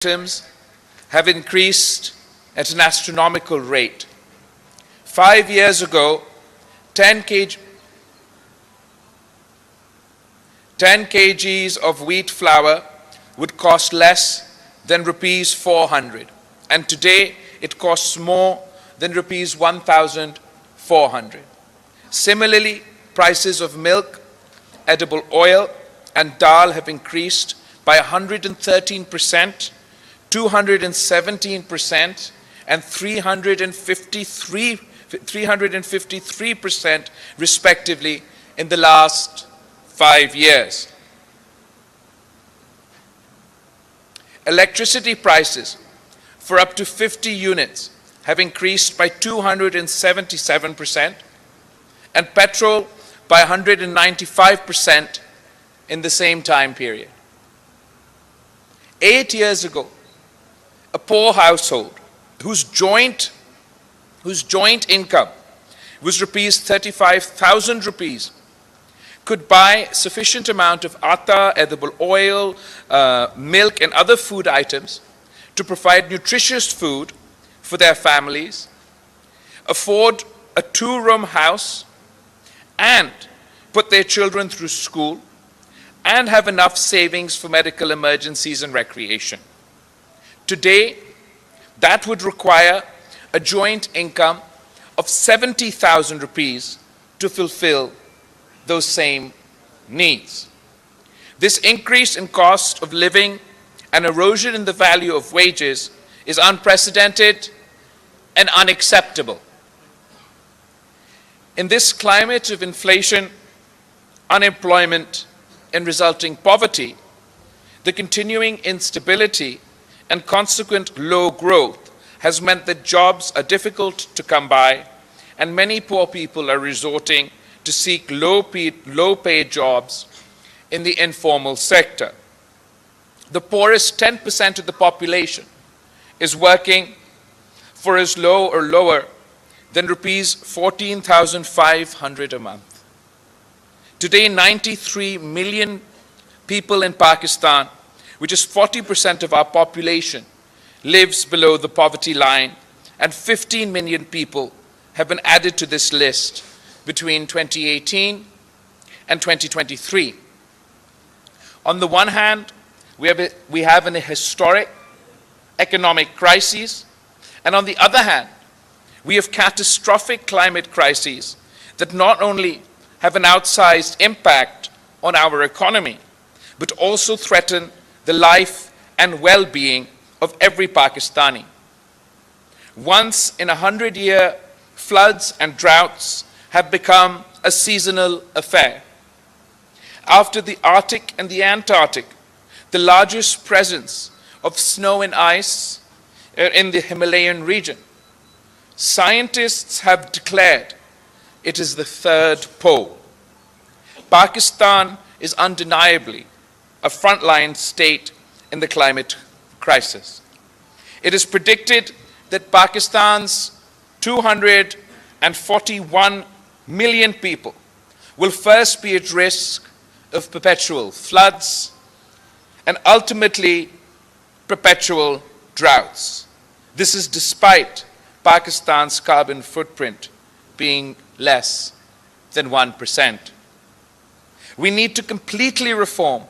items have increased at an astronomical rate. 5 years ago, 10 kgs of wheat flour would cost less than rupees 400, and today it costs more than rupees 1,400. Similarly, prices of milk, edible oil, and dal have increased by 113%, 217%, and 353% respectively in the last 5 years. Electricity prices for up to 50 units have increased by 277%, and petrol by 195% in the same time period. 8 years ago, a poor household whose joint income was rupees 35,000 rupees could buy sufficient amount of atta, edible oil, milk and other food items to provide nutritious food for their families, afford a 2-room house, and put their children through school, and have enough savings for medical emergencies and recreation. Today, that would require a joint income of 70,000 rupees to fulfill those same needs. This increase in cost of living and erosion in the value of wages is unprecedented and unacceptable. In this climate of inflation, unemployment, and resulting poverty, the continuing instability and consequent low growth has meant that jobs are difficult to come by, and many poor people are resorting to seek low-paid jobs in the informal sector. The poorest 10% of the population is working for as low or lower than rupees 14,500 a month. Today, 93 million people in Pakistan, which is 40% of our population, lives below the poverty line, and 15 million people have been added to this list between 2018 and 2023. On the one hand, we have a historic economic crisis, and on the other hand, we have catastrophic climate crises that not only have an outsized impact on our economy, but also threaten the life and well-being of every Pakistani. Once in 100-year floods and droughts have become a seasonal affair. After the Arctic and the Antarctic, the largest presence of snow and ice in the Himalayan region, scientists have declared it is the third pole. Pakistan is undeniably a frontline state in the climate crisis. It is predicted that Pakistan's 241 million people will first be at risk of perpetual floods and ultimately perpetual droughts. This is despite Pakistan's carbon footprint being less than 1%. We need to completely reform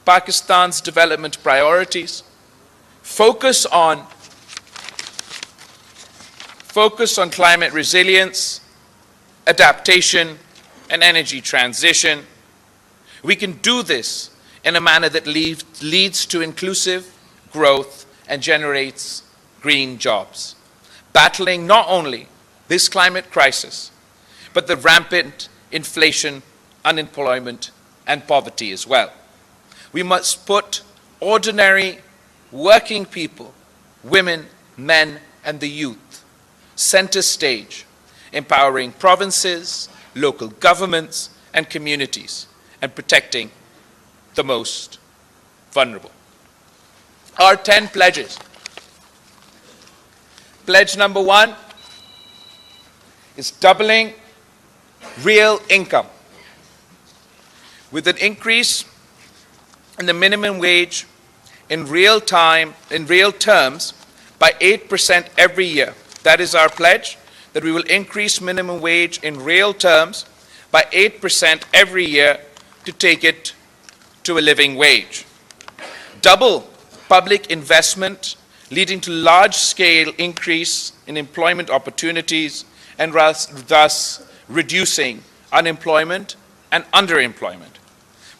Pakistan's development priorities, focus on climate resilience, adaptation, and energy transition. We can do this in a manner that leads to inclusive growth and generates green jobs, battling not only this climate crisis, but the rampant inflation, unemployment, and poverty as well. We must put ordinary working people, women, men, and the youth center stage, empowering provinces, local governments, and communities, and protecting the most vulnerable. Our 10 pledges. Pledge number 1 is doubling real income, with an increase in the minimum wage in real terms by 8% every year. That is our pledge, that we will increase minimum wage in real terms by 8% every year to take it to a living wage. Double public investment, leading to large-scale increase in employment opportunities and thus reducing unemployment and underemployment.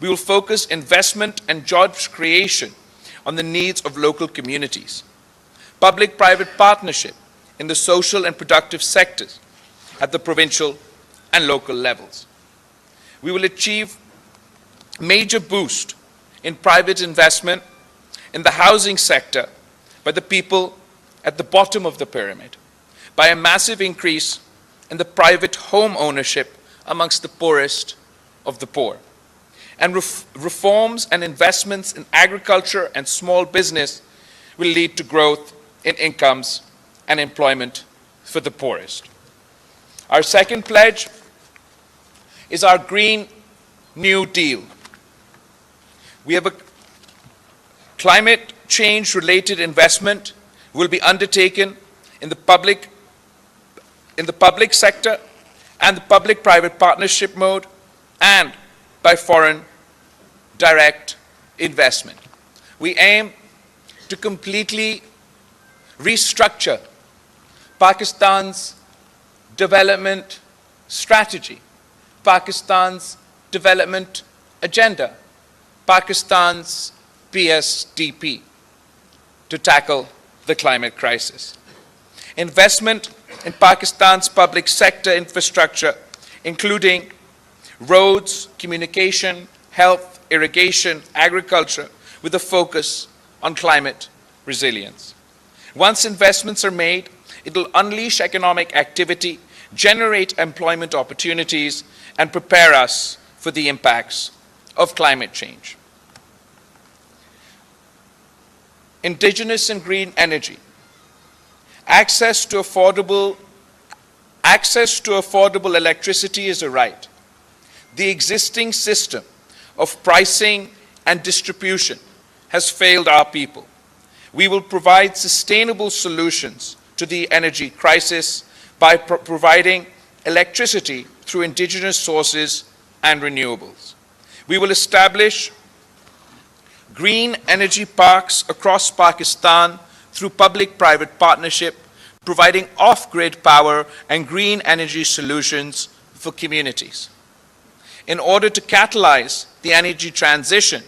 We will focus investment and jobs creation on the needs of local communities. Public-private partnership in the social and productive sectors at the provincial and local levels. We will achieve major boost in private investment in the housing sector by the people at the bottom of the pyramid, by a massive increase in the private home ownership amongst the poorest of the poor. And reforms and investments in agriculture and small business will lead to growth in incomes and employment for the poorest. Our second pledge is our Green New Deal. We have a climate change related investment will be undertaken in the public sector and the public-private partnership mode and by foreign direct investment. We aim to completely restructure Pakistan's development strategy, Pakistan's development agenda, Pakistan's PSDP to tackle the climate crisis. Investment in Pakistan's public sector infrastructure, including roads, communication, health, irrigation, agriculture, with a focus on climate resilience. Once investments are made, it will unleash economic activity, generate employment opportunities, and prepare us for the impacts of climate change. Indigenous and green energy. Access to affordable electricity is a right. The existing system of pricing and distribution has failed our people. We will provide sustainable solutions to the energy crisis by providing electricity through indigenous sources and renewables. We will establish green energy parks across Pakistan through public-private partnership, providing off-grid power and green energy solutions for communities. In order to catalyze the energy transition,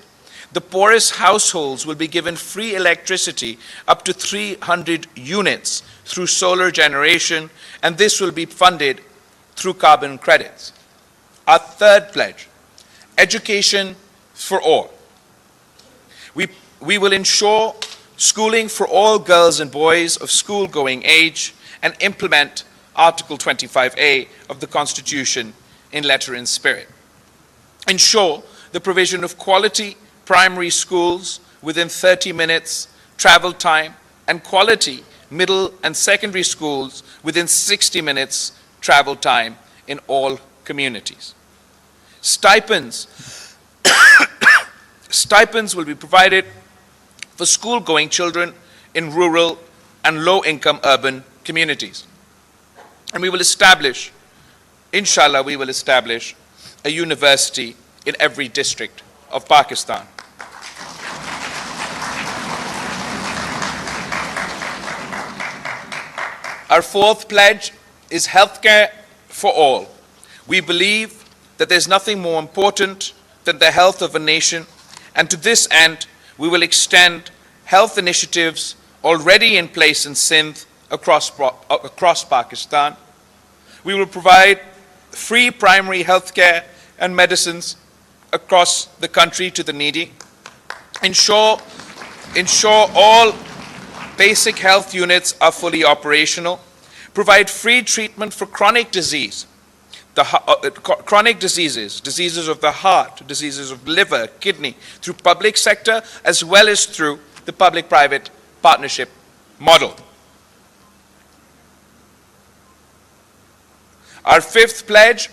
the poorest households will be given free electricity up to 300 units through solar generation, and this will be funded through carbon credits. Our third pledge, education for all. We will ensure schooling for all girls and boys of school-going age and implement Article 25A of the Constitution in letter and spirit. Ensure the provision of quality primary schools within 30 minutes travel time and quality middle and secondary schools within 60 minutes travel time in all communities. Stipends will be provided for school-going children in rural and low-income urban communities. And we will establish, inshallah, we will establish a university in every district of Pakistan. Our fourth pledge is healthcare for all. We believe that there's nothing more important than the health of a nation, and to this end, we will extend health initiatives already in place in Sindh across Pakistan. We will provide free primary health care and medicines across the country to the needy. Ensure all basic health units are fully operational. Provide free treatment for chronic disease. Chronic diseases of the heart, diseases of liver, kidney, through public sector as well as through the public-private partnership model. Our fifth pledge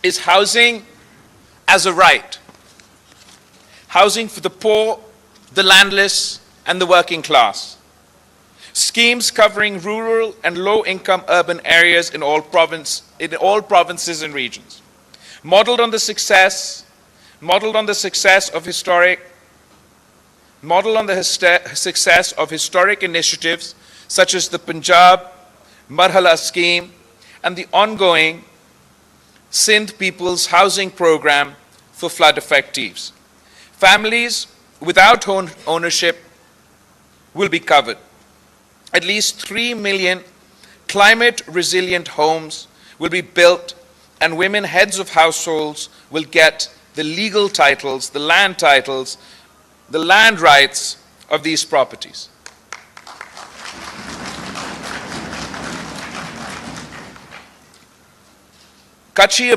is housing as a right. Housing for the poor, the landless, and the working class. Schemes covering rural and low-income urban areas in all provinces and regions. Modeled on the success of historic initiatives such as the Punjab Marhala scheme and the ongoing Sindh People's Housing Program for flood effectives. Families without ownership will be covered. At least 3 million climate-resilient homes will be built, and women heads of households will get the legal titles, the land rights of these properties. Kachi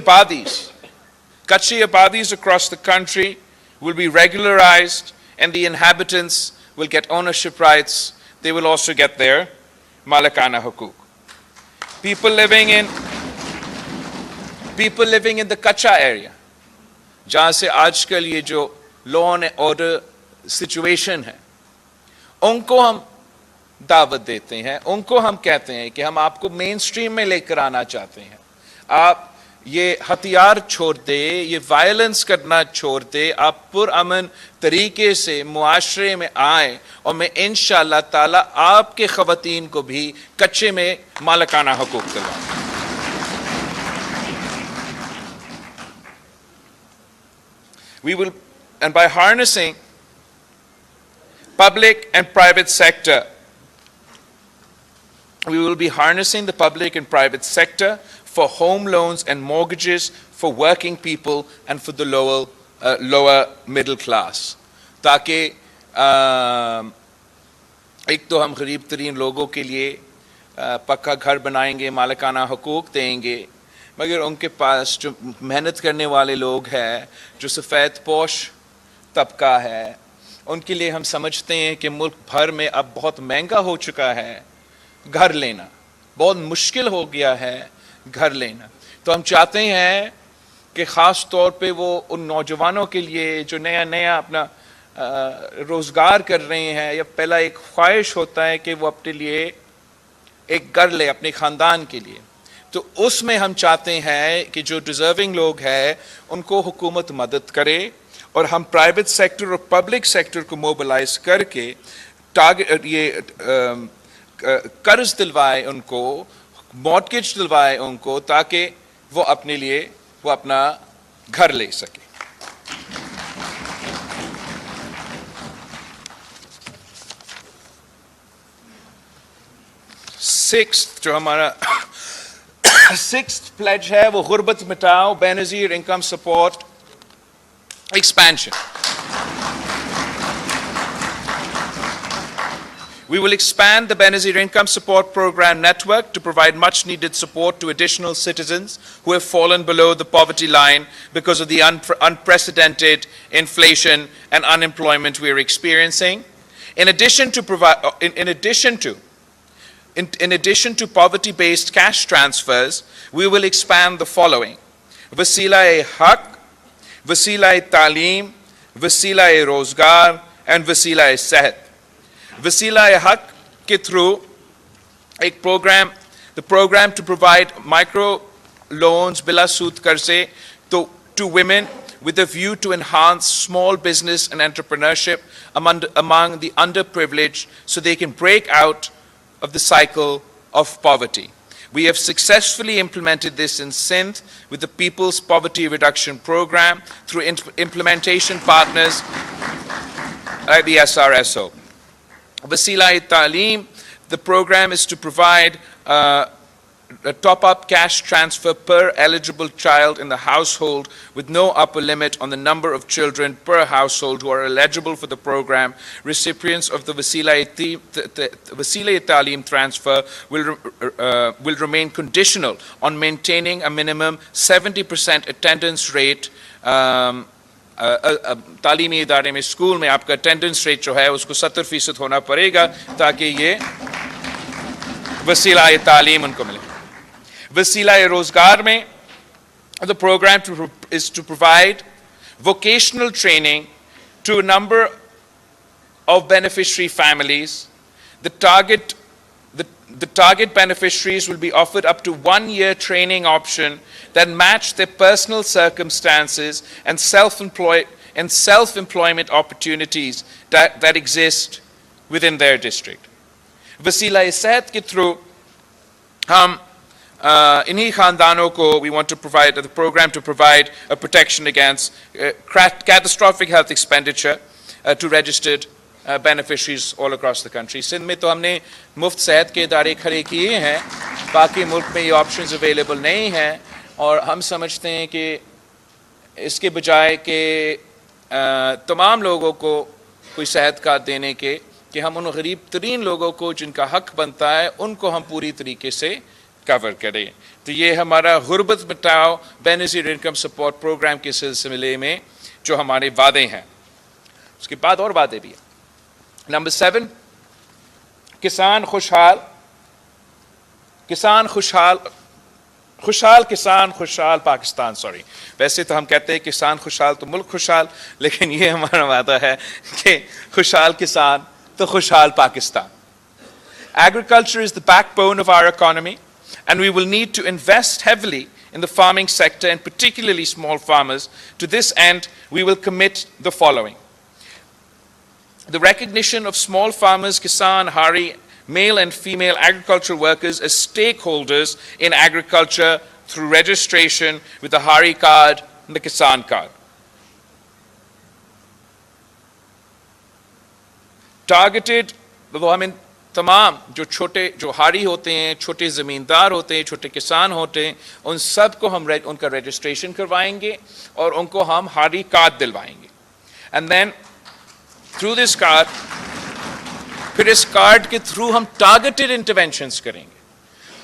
abadis across the country will be regularized, and the inhabitants will get ownership rights. They will also get their malakana hukuk. People living in the kacha area, जहाँ से आजकल ये जो law and order situation है, उनको हम दावत देते हैं, उनको हम कहते हैं कि हम आपको मेन स्ट्रीम में लेकर आना चाहते हैं. आप ये हथियार छोड़ दे, ये वायलेंस करना छोड़ दे, आप पुरअमन तरीके से मुआशरे में आए, और मैं इंशाअल्लाह ताला आपके ख़वातीन को भी कच्चे में मालिकाना हुकूक दिलवाऊंगा. We will, and by harnessing public and private sector, we will be harnessing the public and private sector for home loans and mortgages for working people and for the lower middle class. ताकि एक तो हम गरीब तरीन लोगों के लिए पक्का घर बनाएंगे, मालिकाना हुकूक देंगे, मगर उनके पास जो मेहनत करने वाले लोग हैं, जो सफ़ेद पोश तबका है, उनके लिए हम समझते हैं कि मुल्क भर में अब बहुत महंगा हो चुका है घर लेना, बहुत मुश्किल हो गया है घर लेना. तो हम चाहते हैं कि ख़ास तौर पे वो उन नौजवानों के लिए जो नया अपना रोज़गार कर रहे हैं, या पहला एक ख्वाहिश होता है कि वो अपने लिए एक घर ले अपने ख़ानदान के लिए, तो उसमें हम चाहते हैं कि जो डिज़र्विंग लोग हैं उनको हुकूमत मदद करे, और हम प्राइवेट सेक्टर और पब्लिक सेक्टर को मोबिलाइज करके टारगेट ये कर्ज दिलवाए उनको, मॉर्टगेज दिलवाए उनको, ताकि वो अपने लिए वो अपना घर ले सके. सिक्स्थ जो हमारा सिक्स्थ प्लेज है वो गुर्बत मिटाओ, Benazir income support expansion. We will expand the Benazir Income Support Program network to provide much needed support to additional citizens who have fallen below the poverty line because of the unprecedented inflation and unemployment we are experiencing. In addition to poverty-based cash transfers, we will expand the following: Wasila-e-Haq, Wasila-e-Taaleem, Wasila-e-Rozgar, and Wasila-e-Sehet. Wasila-e-Haq ke through a program, the program to provide micro loans bila sood karze to women with a view to enhance small business and entrepreneurship among the underprivileged so they can break out of the cycle of poverty. We have successfully implemented this in Sindh with the People's Poverty Reduction Program through implementation partners like the SRSO. Wasila-e-Taaleem, the program is to provide a top-up cash transfer per eligible child in the household with no upper limit on the number of children per household who are eligible for the program. Recipients of the Wasila-e-Taaleem transfer will remain conditional on maintaining a minimum 70% attendance rate. तालीमी इदारे में school में आपका attendance rate जो है उसको 70% होना पड़ेगा ताकि ये वसीला-ए-तालीम उनको मिले. वसीला-ए-रोज़गार में the program is to provide vocational training to a number of beneficiary families. The target beneficiaries will be offered up to 1 year training option that match their personal circumstances and self-employment opportunities that exist within their district. वसीला सेहत के through हम इन्हीं खानदानों को we want to provide the program to provide a protection against catastrophic health expenditure to registered beneficiaries all across the country. Sindh में तो हमने मुफ्त सेहत के इदारे खड़े किए हैं, बाकी मुल्क में ये ऑप्शंस अवेलेबल नहीं हैं, और हम समझते हैं कि इसके बजाय कि तमाम लोगों को कोई सेहत कार्ड देने के, कि हम उन गरीब तरीन लोगों को जिनका हक बनता है उनको हम पूरी तरीके से कवर करें. तो ये हमारा गुर्बत मिटाओ बेनज़ीर इनकम सपोर्ट प्रोग्राम के सिलसिले में जो हमारे वादे हैं. उसके बाद और वादे भी हैं. नंबर 7, किसान खुशहाल पाकिस्तान. सॉरी, वैसे तो हम कहते हैं किसान खुशहाल तो मुल्क खुशहाल, लेकिन ये हमारा वादा है कि खुशहाल किसान तो खुशहाल Pakistan. Agriculture is the backbone of our economy, and we will need to invest heavily in the farming sector and particularly small farmers. To this end, we will commit the following: the recognition of small farmers, Kisan, Hari, male and female agricultural workers as stakeholders in agriculture through registration with the Hari card and the Kisan card. Targeted, तो हमें तमाम जो हारी होते हैं, छोटे ज़मींदार होते हैं, छोटे किसान होते हैं, उन सब को हम उनका रजिस्ट्रेशन करवाएंगे और उनको हम हारी card दिलवाएंगे. And then through this card, फिर इस कार्ड के थ्रू हम टारगेटेड इंटरवेंशंस करेंगे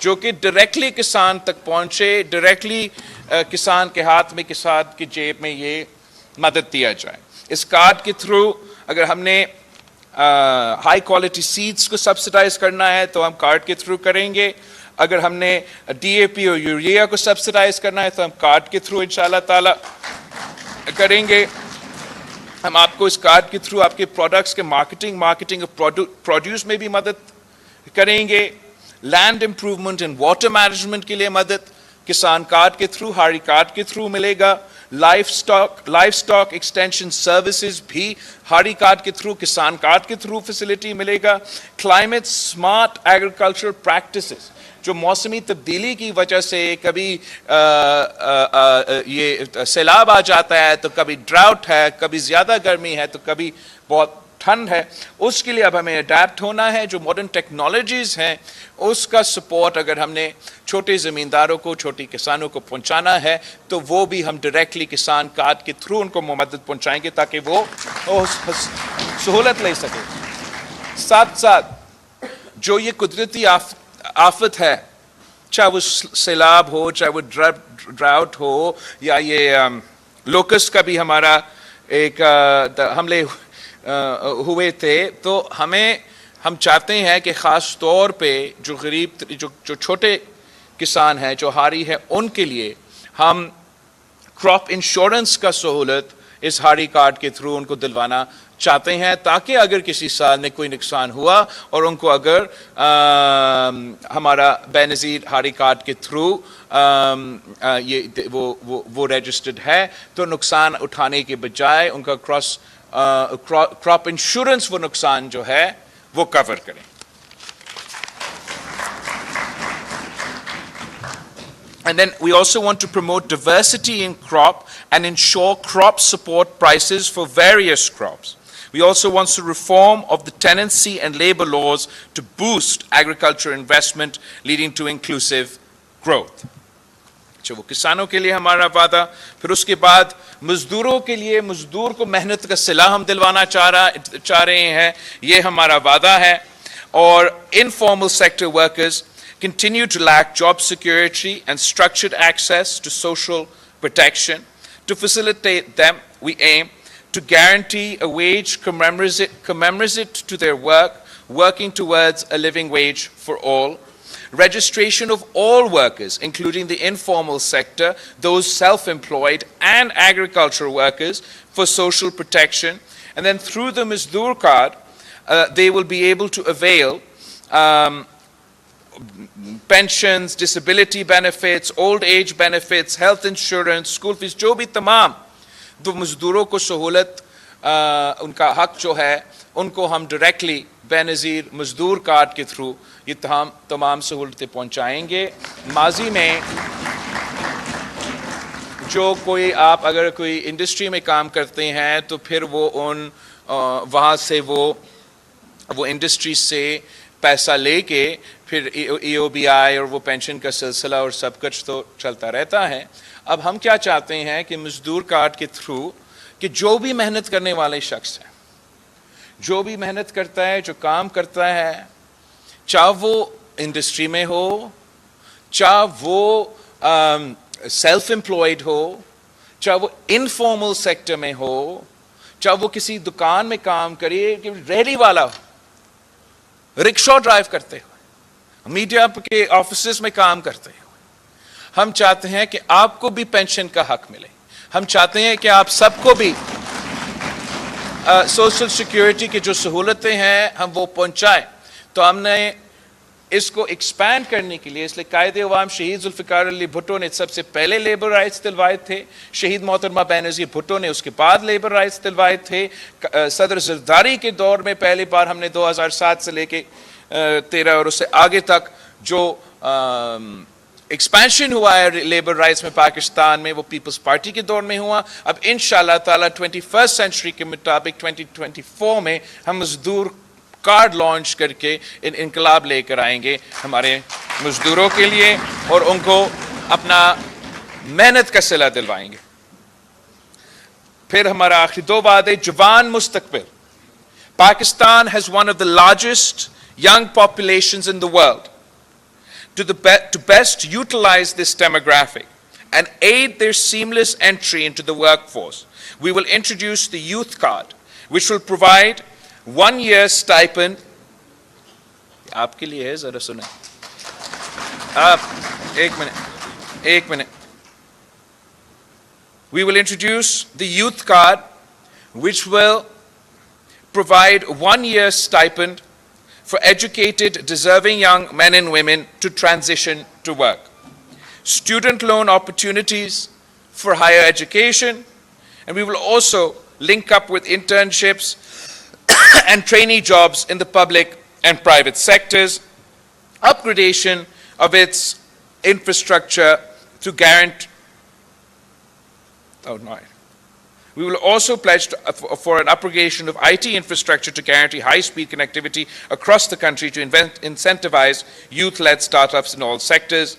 जो कि डायरेक्टली किसान तक पहुंचे, डायरेक्टली किसान के हाथ में, किसान की जेब में ये मदद दिया जाए. इस कार्ड के थ्रू अगर हमने हाई क्वालिटी सीड्स को सब्सिडाइज करना है तो हम कार्ड के थ्रू करेंगे. अगर हमने DAP और यूरिया को सब्सिडाइज करना है तो हम कार्ड के थ्रू इंशाल्लाह ताला करेंगे. हम आपको इस कार्ड के थ्रू आपके प्रोडक्ट्स के मार्केटिंग प्रोड्यूस में भी मदद करेंगे. Land improvement and water management के लिए मदद किसान कार्ड के थ्रू, हारी कार्ड के थ्रू मिलेगा. लाइफ स्टॉक एक्सटेंशन सर्विसेज भी हारी कार्ड के थ्रू, किसान कार्ड के थ्रू फैसिलिटी मिलेगा. क्लाइमेट स्मार्ट एग्रीकल्चरल प्रैक्टिसेस, जो मौसमी तब्दीली की वजह से कभी ये सैलाब आ जाता है, तो कभी ड्राउट है, कभी ज़्यादा गर्मी है, तो कभी बहुत ठंड है, उसके लिए अब हमें अडेप्ट होना है. जो मॉडर्न टेक्नोलॉजीज़ हैं उसका सपोर्ट अगर हमने छोटे ज़मींदारों को, छोटे किसानों को पहुंचाना है तो वो भी हम डायरेक्टली किसान कार्ड के थ्रू उनको मदद पहुंचाएंगे ताकि वो सहूलत ले सके. साथ साथ जो ये कुदरती आफत है, चाहे वो सैलाब हो, चाहे वो ड्राउट हो, या ये लोकस्ट का भी हमारा एक हमले हुए थे, तो हम चाहते हैं कि ख़ास तौर पे जो गरीब जो छोटे किसान हैं, जो हारी है, उनके लिए हम क्रॉप इंश्योरेंस का सहूलत इस हारी कार्ड के थ्रू उनको दिलवाना चाहते हैं, ताकि अगर किसी साल में कोई नुकसान हुआ और उनको अगर हमारा बेनज़ीर हारी कार्ड के थ्रू ये वो रजिस्टर्ड है, तो नुकसान उठाने के बजाय उनका क्रॉप इंश्योरेंस वो नुकसान जो है वो कवर करें. And then we also want to promote diversity in crop and ensure crop support prices for various crops. We also want to reform of the tenancy and labor laws to boost agriculture investment, leading to inclusive growth. अच्छा, वो किसानों के लिए हमारा वादा. फिर उसके बाद मजदूरों के लिए, मजदूर को मेहनत का सिला हम दिलवाना चाह रहे हैं, ये हमारा वादा है. और informal sector workers continue to lack job security and structured access to social protection. To facilitate them, we aim to guarantee a wage commemorative to their work, working towards a living wage for all. Registration of all workers, including the informal sector, those self-employed and agricultural workers, for social protection. And then through the Mazdoor card, they will be able to avail pensions, disability benefits, old age benefits, health insurance, school fees, जो भी तमाम तो मजदूरों को सहूलत उनका हक जो है उनको हम डायरेक्टली बेनज़ीर मजदूर कार्ड के थ्रू ये तमाम सहूलतें पहुंचाएंगे। माजी में जो कोई आप अगर कोई इंडस्ट्री में काम करते हैं तो फिर वो वहाँ से वो इंडस्ट्री से पैसा लेके फिर EOBI और वो पेंशन का सिलसिला और सब कुछ तो चलता रहता है। अब हम क्या चाहते हैं कि मजदूर कार्ड के थ्रू कि जो भी मेहनत करने वाले शख्स है, जो भी मेहनत करता है, जो काम करता है, चाहे वो इंडस्ट्री में हो, चाहे वो सेल्फ एम्प्लॉयड हो, चाहे वो इनफॉर्मल सेक्टर में हो, चाहे वो किसी दुकान में काम करे, रेहड़ी वाला हो, रिक्शा ड्राइव करते हुए, मीडिया के ऑफिसेस में काम करते हुए, हम चाहते हैं कि आपको भी पेंशन का हक मिले। हम चाहते हैं कि आप सबको भी सोशल सिक्योरिटी की जो सहूलतें हैं हम वो पहुंचाएं। तो हमने इसको एक्सपैंड करने के लिए इसलिए कायदे अवाम शहीद जुल्फ़िकार अली भुट्टो ने सबसे पहले लेबर राइट्स दिलवाए थे, शहीद मोहतरमा बेनज़ीर भुट्टो ने उसके बाद लेबर राइट्स दिलवाए थे। सदर ज़रदारी के दौर में पहली बार हमने 2007 से लेके 13 और उससे आगे तक जो एक्सपेंशन हुआ है लेबर राइट्स में पाकिस्तान में वो पीपल्स पार्टी के दौर में हुआ। अब इंशाअल्लाह ताला 21st सेंचुरी के मुताबिक 2024 में हम मजदूर कार्ड लॉन्च करके इनकलाब लेकर आएंगे हमारे मजदूरों के लिए और उनको अपना मेहनत का सिला दिलवाएंगे। फिर हमारा आखिरी दो वादे, जवान मुस्तकबिल। Pakistan has one of the largest young populations in the world. To best utilize this demographic and aid their seamless entry into the workforce, we will introduce the Youth Card, which will provide 1 year stipend. आपके लिए है, जरा सुने आप एक minute. We will introduce the Youth Card, which will provide 1 year stipend for educated, deserving young men and women to transition to work. Student loan opportunities for higher education, and we will also link up with internships and trainee jobs in the public and private sectors, upgradation of its infrastructure to guarantee. We will also pledge for an upgradation of IT infrastructure to guarantee high-speed connectivity across the country to incentivize youth-led startups in all sectors.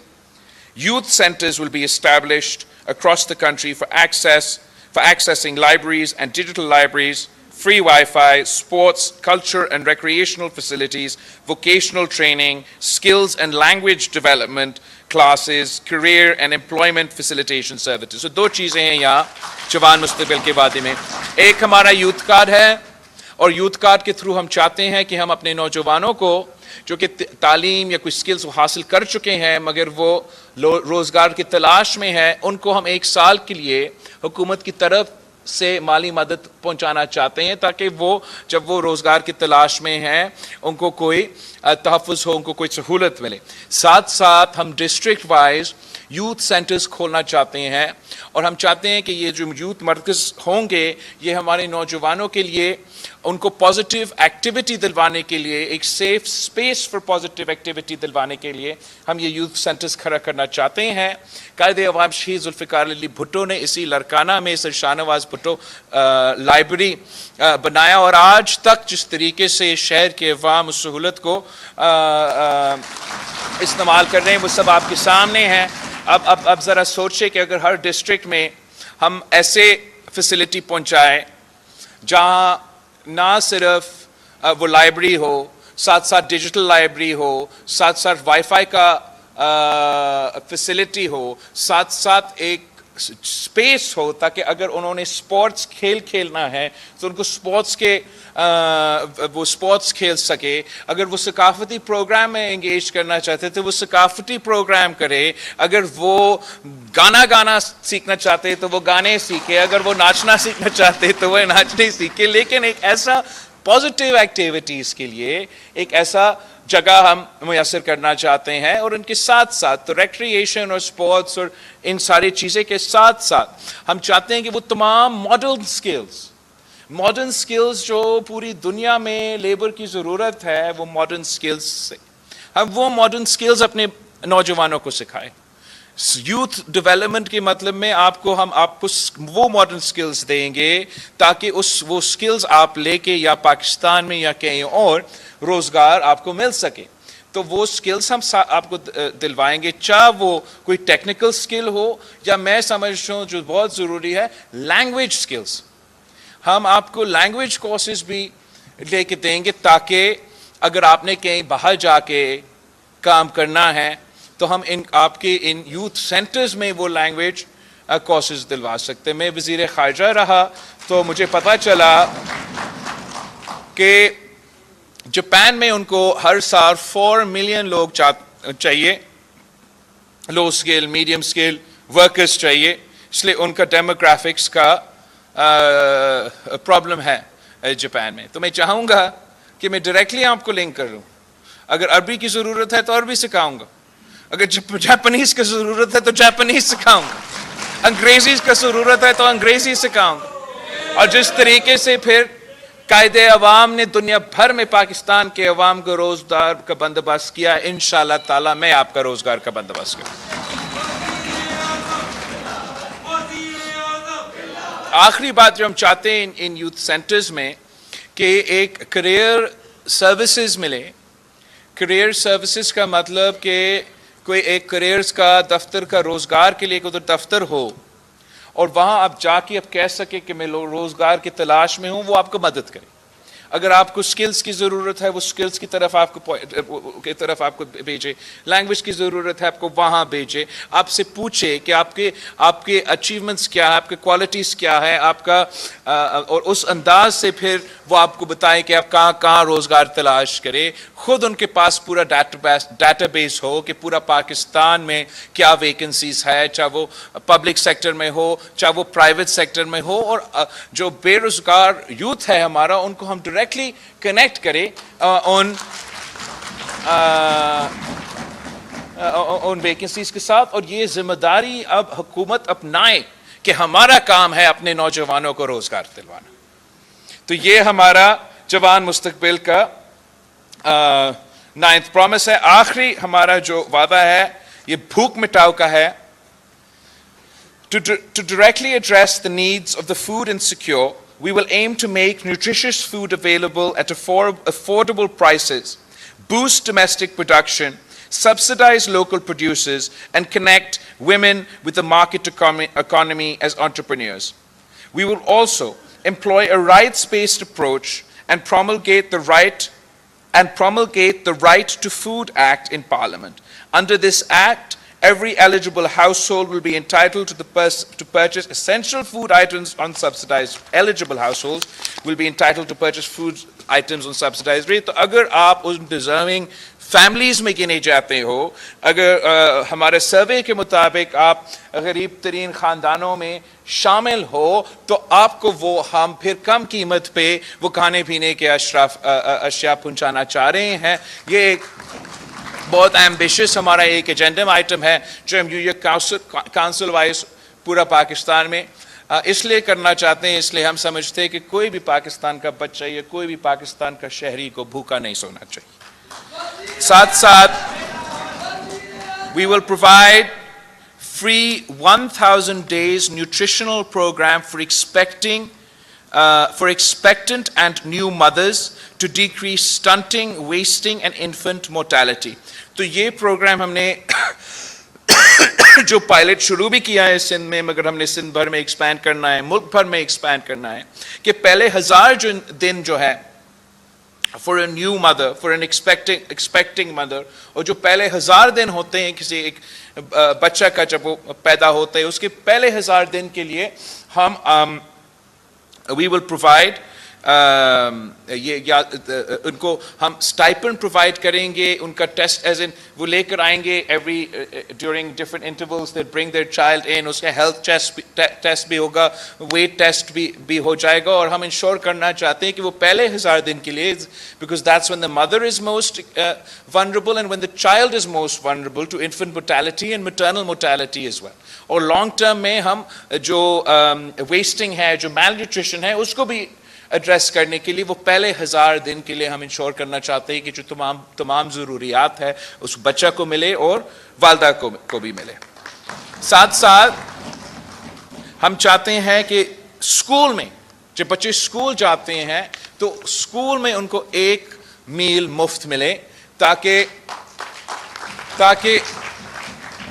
Youth centers will be established across the country for accessing libraries and digital libraries, free Wi-Fi, sports, culture and recreational facilities, vocational training, skills and language development classes, career and employment facilitation services. So दो चीजें हैं यहाँ जवान मुस्तकबिल के वादे में। एक हमारा यूथ कार्ड है और यूथ कार्ड के थ्रू हम चाहते हैं कि हम अपने नौजवानों को जो कि तालीम या कोई स्किल्स हासिल कर चुके हैं मगर वो रोजगार की तलाश में है, उनको हम 1 साल के लिए हुकूमत की तरफ से माली मदद पहुंचाना चाहते हैं ताकि वो जब वो रोजगार की तलाश में हैं उनको कोई तहफ़्फ़ुज़ हो, उनको कोई सहूलत मिले। साथ साथ हम डिस्ट्रिक्ट वाइज यूथ सेंटर्स खोलना चाहते हैं और हम चाहते हैं कि ये जो यूथ मरकज़ होंगे ये हमारे नौजवानों के लिए उनको पॉजिटिव एक्टिविटी दिलवाने के लिए, एक safe space for positive activity दिलवाने के लिए हम ये यूथ सेंटर्स खड़ा करना चाहते हैं। कायदे अवाम शहीद जुल्फ़िकार अली भुट्टो ने इसी लड़काना में सर शाहनवाज भुट्टो लाइब्रेरी बनाया और आज तक जिस तरीके से शहर के अवाम उस सहूलत को इस्तेमाल कर रहे हैं वो सब आपके सामने है। अब ज़रा सोचिए कि अगर हर डिस्ट्रिक्ट में हम ऐसे फैसिलिटी पहुंचाएं जहां ना सिर्फ वो लाइब्रेरी हो, साथ साथ डिजिटल लाइब्रेरी हो, साथ साथ वाईफाई का फैसिलिटी हो, साथ साथ एक स्पेस हो ताकि अगर उन्होंने स्पोर्ट्स खेलना है तो उनको वो स्पोर्ट्स खेल सके। अगर वो सकाफती प्रोग्राम में एंगेज करना चाहते तो वो सकाफती प्रोग्राम करे। अगर वो गाना सीखना चाहते तो वो गाने सीखे। अगर वो नाचना सीखना चाहते तो वो नाचने सीखे। लेकिन एक ऐसा पॉजिटिव एक्टिविटीज़ के लिए एक ऐसा जगह हम मुयसर करना चाहते हैं, और उनके साथ साथ तो रिक्रिएशन और स्पोर्ट्स और इन सारी चीज़ें के साथ साथ हम चाहते हैं कि वो तमाम मॉडर्न स्किल्स जो पूरी दुनिया में लेबर की ज़रूरत है, वो मॉडर्न स्किल्स से हम वो मॉडर्न स्किल्स अपने नौजवानों को सिखाएं। यूथ डेवलपमेंट के मतलब में आपको वो मॉडर्न स्किल्स देंगे ताकि वो स्किल्स आप लेके या पाकिस्तान में या कहीं और रोज़गार आपको मिल सके। तो वो स्किल्स हम आपको दिलवाएंगे, चाहे वो कोई टेक्निकल स्किल हो या मैं समझता हूँ जो बहुत ज़रूरी है लैंग्वेज स्किल्स। हम आपको लैंग्वेज कोर्सेज भी लेके देंगे ताकि अगर आपने कहीं बाहर जाके काम करना है तो हम आपके इन यूथ सेंटर्स में वो लैंग्वेज कोर्सेज दिलवा सकते हैं। मैं वज़ीर ख़ारजा रहा तो मुझे पता चला कि जापान में उनको हर साल 4 मिलियन लोग चाहिए, लो स्किल मीडियम स्किल वर्कर्स चाहिए, इसलिए उनका डेमोग्राफिक्स का प्रॉब्लम है जापान में। तो मैं चाहूँगा कि मैं डायरेक्टली आपको लिंक कर लूँ। अगर अरबी की ज़रूरत है तो अरबी सिखाऊंगा, अगर जापानीज़ की ज़रूरत है तो जापानीज़ सिखाऊंगा, अंग्रेज़ी की ज़रूरत है तो अंग्रेज़ी सिखाऊंगा। और जिस तरीके से फिर कायदे अवाम ने दुनिया भर में पाकिस्तान के अवाम को रोज़गार का बंदोबस्त किया, इंशाअल्लाह ताला मैं आपका रोज़गार का बंदोबस्त करूँ। आखिरी बात जो हम चाहते हैं इन यूथ सेंटर्स में कि एक करियर सर्विसेज मिले। करियर सर्विसेज का मतलब कि कोई एक करियर्स का दफ्तर का रोज़गार के लिए उधर दफ्तर हो और वहाँ आप जाके आप कह सके कि मैं रोज़गार की तलाश में हूँ, वो आपको मदद करे। अगर आपको स्किल्स की ज़रूरत है वो स्किल्स की तरफ आपको भेजे, लैंग्वेज की ज़रूरत है आपको वहाँ भेजे, आपसे पूछे कि आपके अचीवमेंट्स क्या है, आपके क्वालिटीज़ क्या है आपका, और उस अंदाज से फिर वो आपको बताएं कि आप कहाँ रोज़गार तलाश करें। ख़ुद उनके पास पूरा डाटाबेस हो कि पूरा पाकिस्तान में क्या वैकेंसीज़ है, चाहे वो पब्लिक सेक्टर में हो चाहे वो प्राइवेट सेक्टर में हो, और जो बेरोज़गार यूथ है हमारा उनको हम डायरेक्टली कनेक्ट करें उन वैकेंसीज के साथ। और ये जिम्मेदारी अब हुकूमत अपनाए कि हमारा काम है अपने नौजवानों को रोज़गार दिलवाना। तो ये हमारा जवान मुस्तकबिल का 9th प्रॉमिस है। आखिरी हमारा जो वादा है ये भूख मिटाओ का है। To directly address the needs of the food insecure, we will aim to make nutritious food available at affordable prices, boost domestic production, subsidize local producers, and connect women with the market economy as entrepreneurs. We will also employ a rights-based approach and promulgate the Right to Food Act in Parliament. Under this Act, every eligible household will be entitled to purchase essential food items on subsidized. Eligible households will be entitled to purchase food items on subsidized rate. तो अगर आप उन deserving families में गिने जाते हो, अगर हमारे सर्वे के मुताबिक आप गरीब तरीन ख़ानदानों में शामिल हो, तो आपको वो हम फिर कम कीमत पे वो खाने पीने के अशिया पहुँचाना चाह रहे हैं। ये एक बहुत एम्बिशियस हमारा एक एजेंडम आइटम है जो हम यूएन काउंसिल वाइज पूरा पाकिस्तान में इसलिए करना चाहते हैं, इसलिए हम समझते हैं कि कोई भी पाकिस्तान का बच्चा या कोई भी पाकिस्तान का शहरी को भूखा नहीं सोना चाहिए। साथ साथ we will provide free 1000 days nutritional program for expectant and new mothers to decrease stunting, wasting and infant mortality. तो ये प्रोग्राम हमने जो पायलट शुरू भी किया है सिंध में, मगर हमने सिंध भर में एक्सपैंड करना है, मुल्क भर में एक्सपैंड करना है कि पहले 1000 दिन जो है for a new mother, for an expecting mother, और जो पहले 1000 दिन होते हैं किसी एक बच्चा का जब वो पैदा होता है, उसके पहले 1000 दिन के लिए हम we will provide ये या उनको हम स्टाइपेंड प्रोवाइड करेंगे, उनका टेस्ट एज इन वो लेकर आएंगे every during different intervals, they bring their child in, उसका हेल्थ टेस्ट भी होगा, वेट टेस्ट भी हो जाएगा, और हम इंश्योर करना चाहते हैं कि वो पहले 1000 दिन के लिए, because that's when the mother is most vulnerable and when the child is most vulnerable to infant mortality and maternal mortality as well. और लॉन्ग टर्म में हम जो वेस्टिंग है, जो मैल न्यूट्रिशन है, उसको भी एड्रेस करने के लिए वो पहले 1000 दिन के लिए हम इंश्योर करना चाहते हैं कि जो तमाम ज़रूरियात है उस बच्चा को मिले और वालदा को भी मिले। साथ साथ हम चाहते हैं कि स्कूल में जब बच्चे स्कूल जाते हैं तो स्कूल में उनको एक मील मुफ्त मिले, ताकि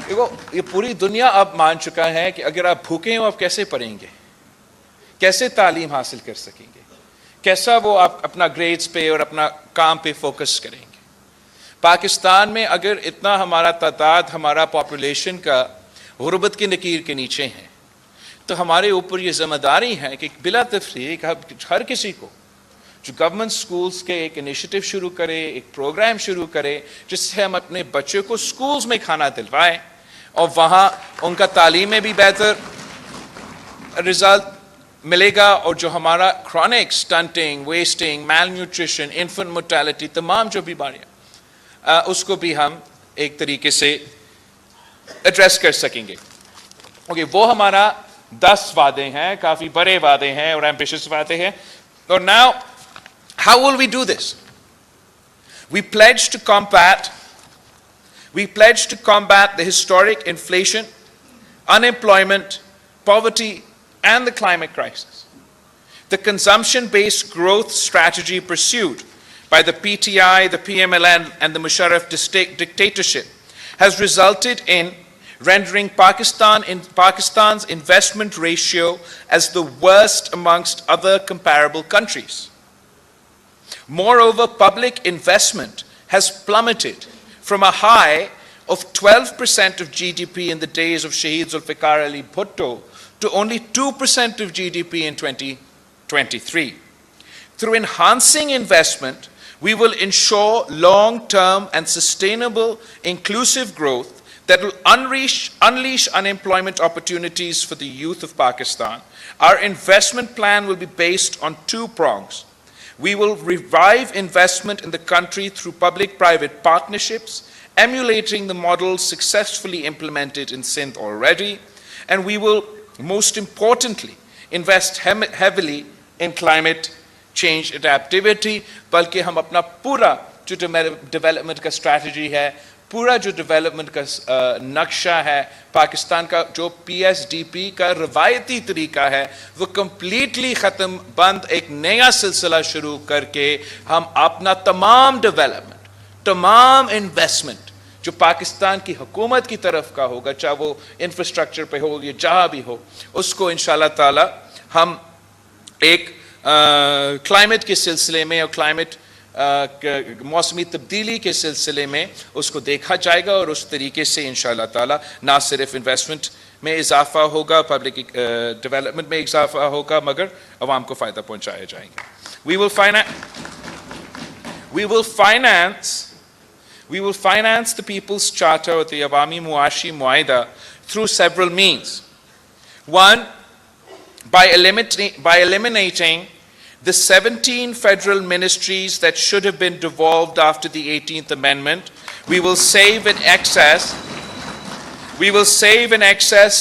देखो ये पूरी दुनिया अब मान चुका है कि अगर आप भूखे हो आप कैसे पढ़ेंगे, कैसे तालीम हासिल कर सकेंगे, कैसा वो आप अपना ग्रेड्स पे और अपना काम पे फोकस करेंगे। पाकिस्तान में अगर इतना हमारा तादाद, हमारा पॉपुलेशन का गुर्बत की नकीर के नीचे है, तो हमारे ऊपर ये जिम्मेदारी है कि बिला तफरीक हर किसी को जो गवर्नमेंट स्कूल्स के एक इनिशिएटिव शुरू करे, एक प्रोग्राम शुरू करे, जिससे हम अपने बच्चों को स्कूल्स में खाना दिलवाएं और वहाँ उनका तालीम में भी बेहतर रिजल्ट मिलेगा, और जो हमारा क्रॉनिक स्टंटिंग, वेस्टिंग, मैल न्यूट्रिशन, इन्फेंट मोर्टेलिटी, तमाम जो बीमारियाँ उसको भी हम एक तरीके से एड्रेस कर सकेंगे। ओके, वो हमारा 10 वादे हैं, काफ़ी बड़े वादे हैं और एम्बिशियस वादे हैं। और now how will we do this? We pledge to combat the historic inflation, unemployment, poverty, and the climate crisis. The consumption-based growth strategy pursued by the PTI, the PMLN, and the Musharraf dictatorship has resulted in rendering Pakistan's investment ratio as the worst amongst other comparable countries. Moreover, public investment has plummeted from a high of 12% of GDP in the days of Shahid Zulfikar Bhutto to only 2% of GDP in 2023. Through enhancing investment, we will ensure long-term and sustainable inclusive growth that will unleash unemployment opportunities for the youth of Pakistan. Our investment plan will be based on 2 prongs. We will revive investment in the country through public-private partnerships, emulating the model successfully implemented in Sindh already, and we will, most importantly, invest heavily in climate change adaptivity, बल्कि हम अपना पूरा जो development का strategy है, पूरा जो development का नक्शा है, पाकिस्तान का जो PSDP का रवायती तरीका है, वो कम्प्लीटली ख़त्म बंद एक नया सिलसिला शुरू करके हम अपना तमाम डेवलपमेंट, तमाम इन्वेस्टमेंट जो पाकिस्तान की हुकूमत की तरफ का होगा, चाहे वो इंफ्रास्ट्रक्चर पे हो या जहाँ भी हो, उसको इंशाल्लाह ताला हम एक क्लाइमेट के सिलसिले में और क्लाइमेट मौसमी तब्दीली के सिलसिले में उसको देखा जाएगा, और उस तरीके से इंशाल्लाह ताला ना सिर्फ इन्वेस्टमेंट में इजाफा होगा, पब्लिक डेवलपमेंट में इजाफा होगा, मगर अवाम को फ़ायदा पहुँचाया जाएंगे। We will finance the People's Charter or the Awami Muashi Muaida through several means. One, by eliminating the 17 federal ministries that should have been devolved after the 18th Amendment, we will save in excess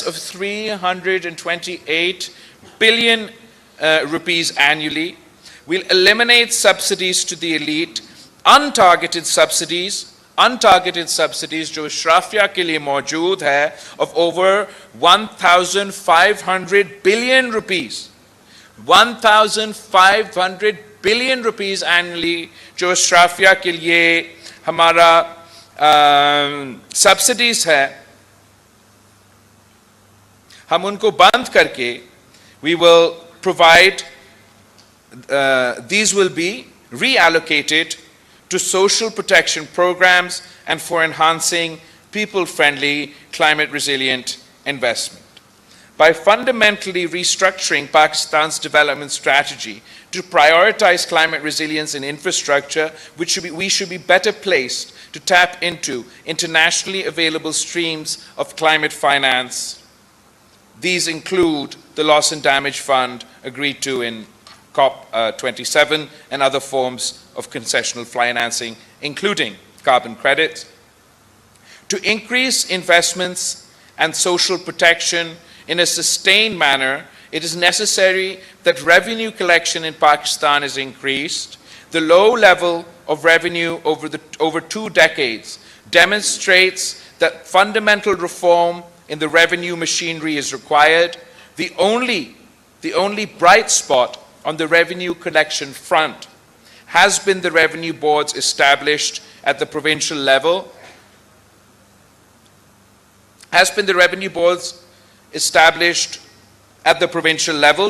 of 328 billion rupees annually. We'll eliminate subsidies to the elite, untargeted subsidies जो शराफिया के लिए मौजूद है, of over 1,500 billion rupees. 1,500 billion rupees annually जो अशराफिया के लिए हमारा subsidies है, हम उनको बंद करके we will provide, these will be reallocated to social protection programs and for enhancing people-friendly, climate-resilient investment. by fundamentally restructuring Pakistan's development strategy to prioritize climate resilience and infrastructure, we should be better placed to tap into internationally available streams of climate finance. These include the Loss and Damage Fund agreed to in COP27 and other forms of concessional financing, including carbon credits. To increase investments and social protection in a sustained manner, it is necessary that revenue collection in Pakistan is increased. The low level of revenue over 2 decades demonstrates that fundamental reform in the revenue machinery is required. The only bright spot on the revenue collection front has been the revenue boards established at the provincial level.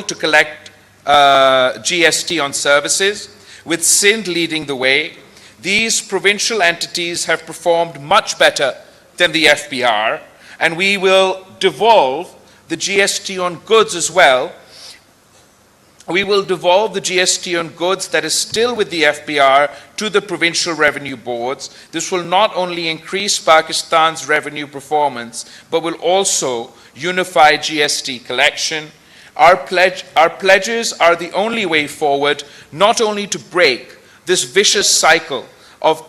To collect GST on services, with Sindh leading the way. These provincial entities have performed much better than the FBR, and we will devolve the GST on goods as well. We will devolve the GST on goods that is still with the FBR to the provincial revenue boards. This will not only increase Pakistan's revenue performance, but will also unify GST collection. Our pledges are the only way forward, not only to break this vicious cycle of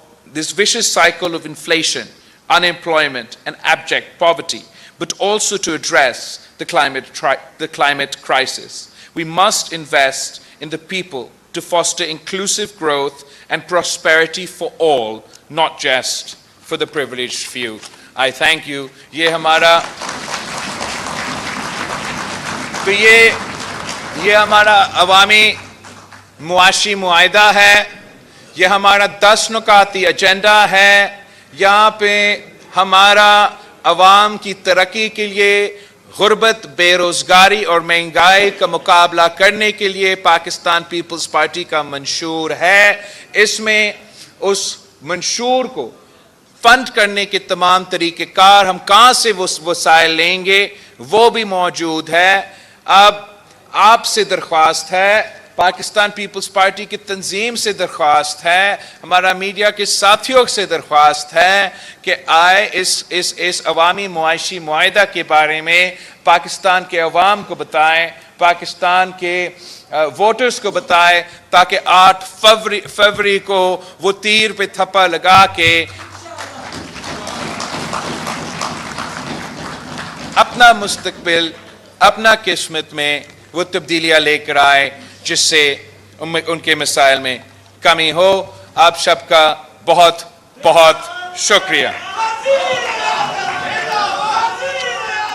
inflation, unemployment, and abject poverty, but also to address the climate crisis. We must invest in the people to foster inclusive growth and prosperity for all, not just for the privileged few. I thank you. ये हमारा अवामी मुआशी मुआहिदा है, ये हमारा 10 नुकाती agenda है। यहाँ पे हमारा अवाम की तरक्की के लिए, गुर्बत, बेरोज़गारी और महंगाई का मुकाबला करने के लिए पाकिस्तान पीपल्स पार्टी का मंशूर है। इसमें उस मंशूर को फंड करने के तमाम तरीक़ेकार, हम कहाँ से वो वसाइल लेंगे, वो भी मौजूद है। अब आपसे दरख्वास्त है, पाकिस्तान पीपल्स पार्टी की तंजीम से दरख्वास्त है, हमारा मीडिया के साथियों से दरख्वास्त है कि आए इस अवामी मुआशी मुआहिदा के बारे में पाकिस्तान के अवाम को बताएं, पाकिस्तान के वोटर्स को बताएं, ताकि 8 फरवरी को वो तीर पे थप्पा लगा के अपना मुस्तकबिल, अपना किस्मत में वो तब्दीलियां लेकर आए, जिससे उनके मसाइल में कमी हो। आप सबका बहुत बहुत शुक्रिया।